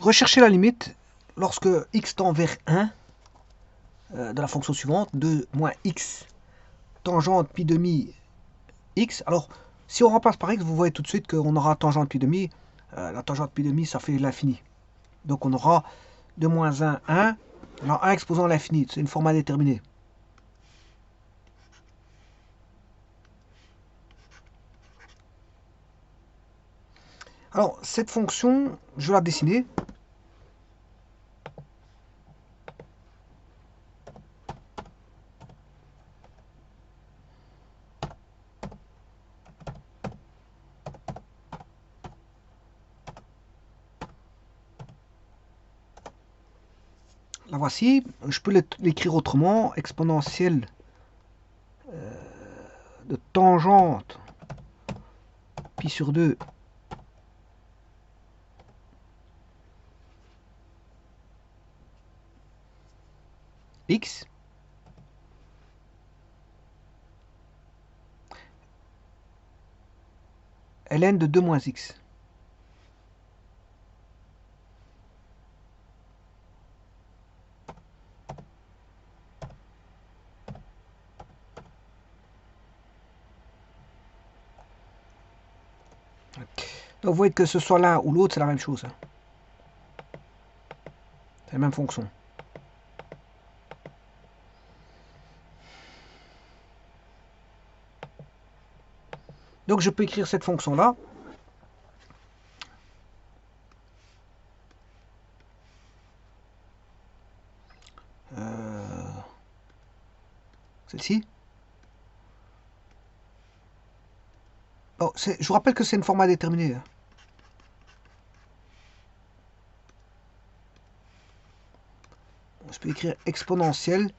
rechercher la limite lorsque x tend vers 1 de la fonction suivante, 2 moins x tangente pi demi x. Alors, si on remplace par x, vous voyez tout de suite qu'on aura tangente pi demi. La tangente pi demi, ça fait l'infini. Donc on aura 2 moins 1, 1. Alors 1 exposant l'infini, c'est une forme indéterminée. Alors, cette fonction, je vais la dessiner. La voici. Je peux l'écrire autrement. Exponentielle de tangente pi sur 2 x ln de 2 moins x. Donc vous voyez que ce soit l'un ou l'autre, c'est la même chose. C'est la même fonction. Donc je peux écrire cette fonction-là. Celle-ci. Oh, je vous rappelle que c'est une forme indéterminée. Je peux écrire exponentielle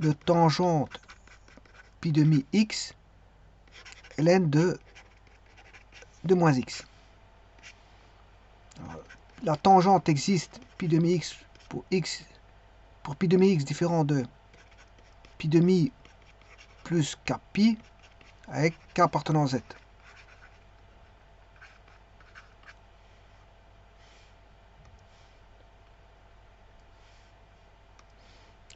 de tangente pi demi x ln de 2 moins x. Alors, la tangente existe pi demi x pour pi demi x différent de pi demi plus k pi avec k appartenant à z.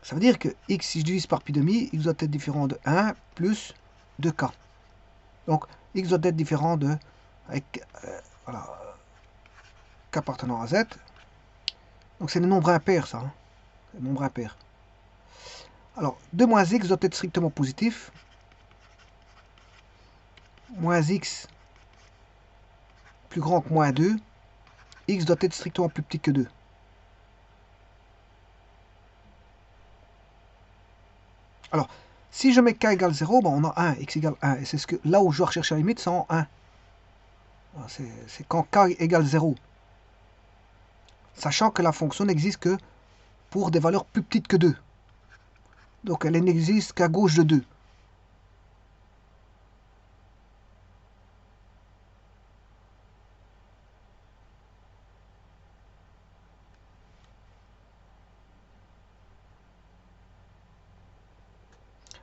Ça veut dire que x, si je divise par pi demi, x doit être différent de 1 plus 2k. Donc, x doit être différent de, avec, voilà, k appartenant à z. Donc, c'est les nombres impairs, ça. Hein, les nombres impairs. Alors, 2 moins x doit être strictement positif. Moins x plus grand que moins 2. X doit être strictement plus petit que 2. Alors, si je mets k égale 0, ben on a 1, x égale 1. Et c'est là où je dois rechercher la limite, c'est en 1. C'est quand k égale 0. Sachant que la fonction n'existe que pour des valeurs plus petites que 2. Donc elle n'existe qu'à gauche de 2.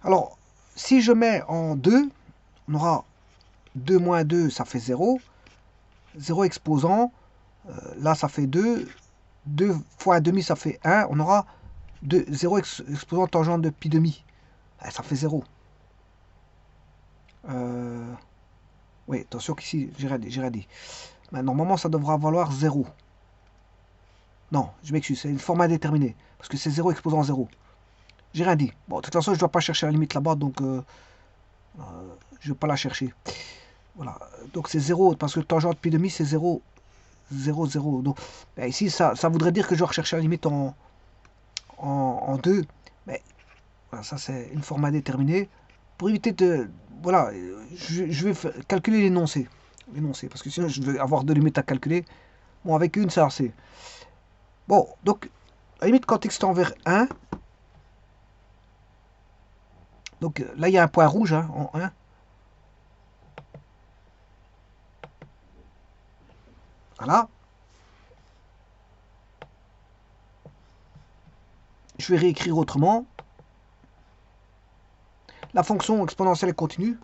Alors, si je mets en 2, on aura 2 moins 2, ça fait 0. 0 exposant, là ça fait 2. 2 fois 1 demi, ça fait 1. On aura 0 exposant tangente de pi demi. Ça fait 0. Oui, attention qu'ici, j'ai rien dit. Mais normalement, ça devra valoir 0. Non, je m'excuse, c'est une forme indéterminée. Parce que c'est 0 exposant 0. J'ai rien dit. Bon, de toute façon, je ne dois pas chercher la limite là-bas, donc je ne vais pas la chercher. Voilà, donc c'est 0, parce que tangente pi demi, c'est 0, 0, 0. Donc ben, ici, ça voudrait dire que je dois rechercher la limite en 2. Mais voilà, ça, c'est une forme indéterminée. Pour éviter de... Voilà, je vais calculer l'énoncé. Parce que sinon, je vais avoir deux limites à calculer. Bon, avec une, ça, c'est... Bon, donc, la limite, quand x tend vers 1, donc là, il y a un point rouge, hein, en 1. Voilà. Je vais réécrire autrement. La fonction exponentielle est continue.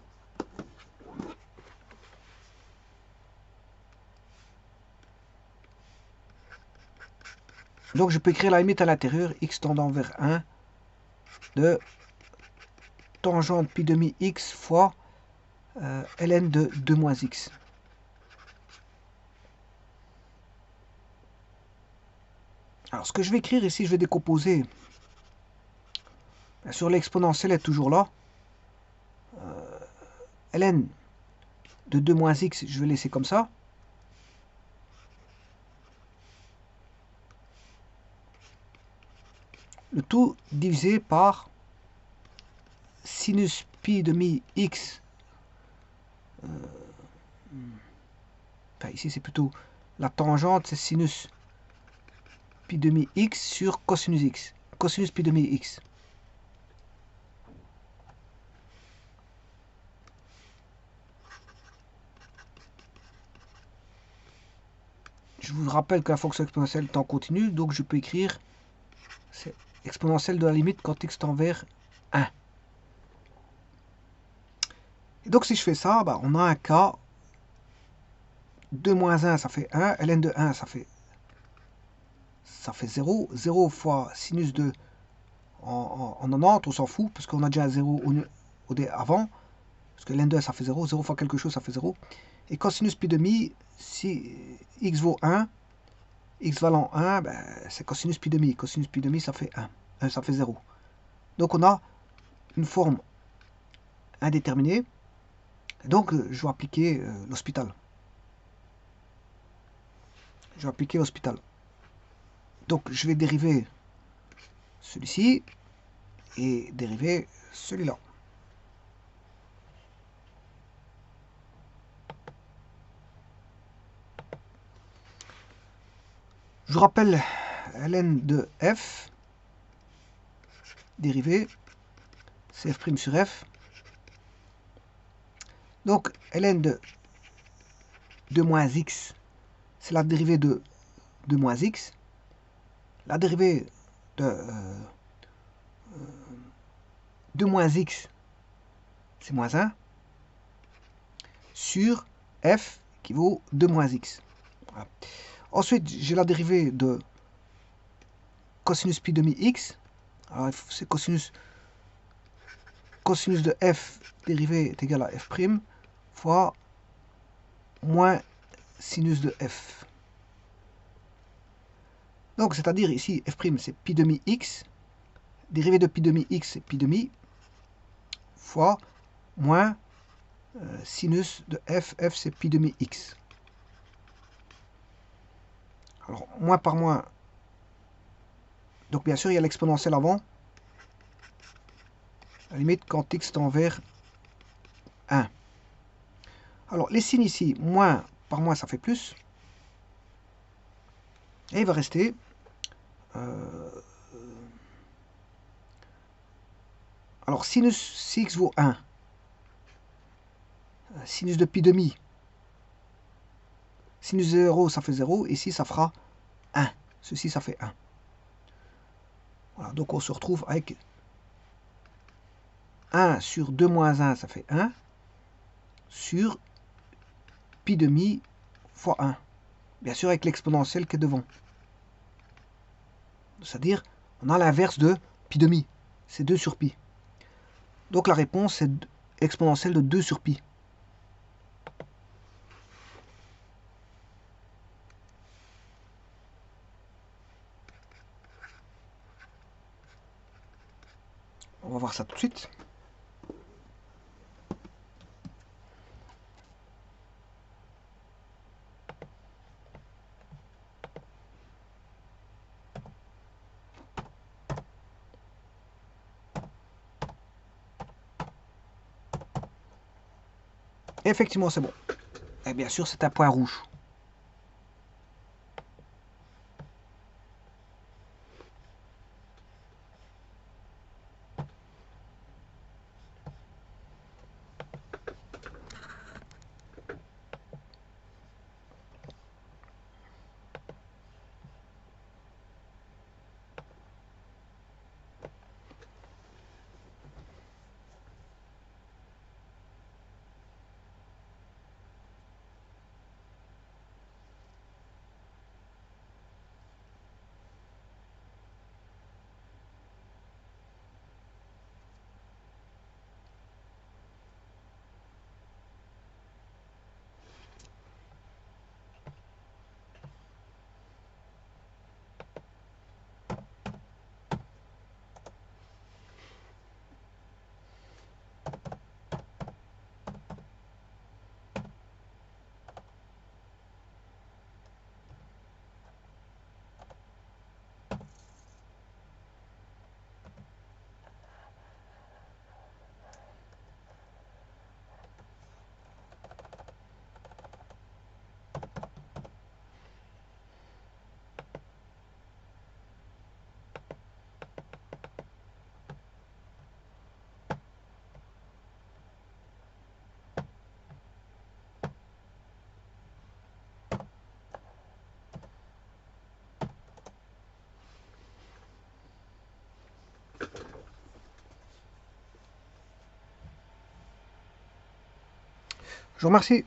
Donc je peux écrire la limite à l'intérieur, x tendant vers 1 de tangente pi demi x fois ln de 2 moins x. Alors ce que je vais écrire ici, je vais décomposer. Bien sûr, l'exponentielle est toujours là. Ln de 2 moins x, je vais laisser comme ça. Le tout divisé par sinus pi demi x. Enfin, ici, c'est plutôt la tangente, c'est sinus pi demi x sur cosinus x. Cosinus pi demi x. Je vous rappelle que la fonction exponentielle est en continu, donc je peux écrire c'est exponentielle de la limite quand x tend vers 1. Et donc si je fais ça, bah, on a un cas 2 moins 1 ça fait 1, ln de 1 ça fait 0, 0 fois sinus de en 90, on s'en fout, parce qu'on a déjà un 0 avant, parce que ln de 1 ça fait 0, 0 fois quelque chose ça fait 0, et cosinus pi demi, si x vaut 1, x valant 1, ben, c'est cosinus pi demi ça fait 1, ça fait 0. Donc on a une forme indéterminée, donc je vais appliquer l'hospital. Je vais appliquer l'hospital. Donc je vais dériver celui-ci et dériver celui-là. Je vous rappelle ln de f, dérivée, c'est f' sur f. Donc ln de 2 moins x, c'est la dérivée de 2 moins x. La dérivée de 2 moins x, c'est moins 1, sur f qui vaut 2 moins x. Voilà. Ensuite, j'ai la dérivée de cosinus pi demi x. Alors, c'est cosinus de f dérivée est égal à f' fois moins sinus de f. Donc, c'est-à-dire ici, f' c'est pi demi x. Dérivée de pi demi x, c'est pi demi fois moins sinus de f. F, c'est pi demi x. Alors, moins par moins. Donc, bien sûr, il y a l'exponentielle avant. À la limite, quand x tend vers 1. Alors, les signes ici, moins par moins, ça fait plus. Et il va rester alors, sinus, si x vaut 1, sinus de pi demi, sinus de 0, ça fait 0, ici, ça fera 1. Ceci, ça fait 1. Voilà, donc on se retrouve avec 1 sur 2 moins 1, ça fait 1, sur pi demi fois 1. Bien sûr, avec l'exponentielle qui est devant. C'est-à-dire, on a l'inverse de pi demi, c'est 2 sur pi. Donc la réponse, c'est exponentielle de 2 sur pi. On va voir ça tout de suite. Et effectivement, c'est bon. Et bien sûr, c'est un point rouge. Je vous remercie.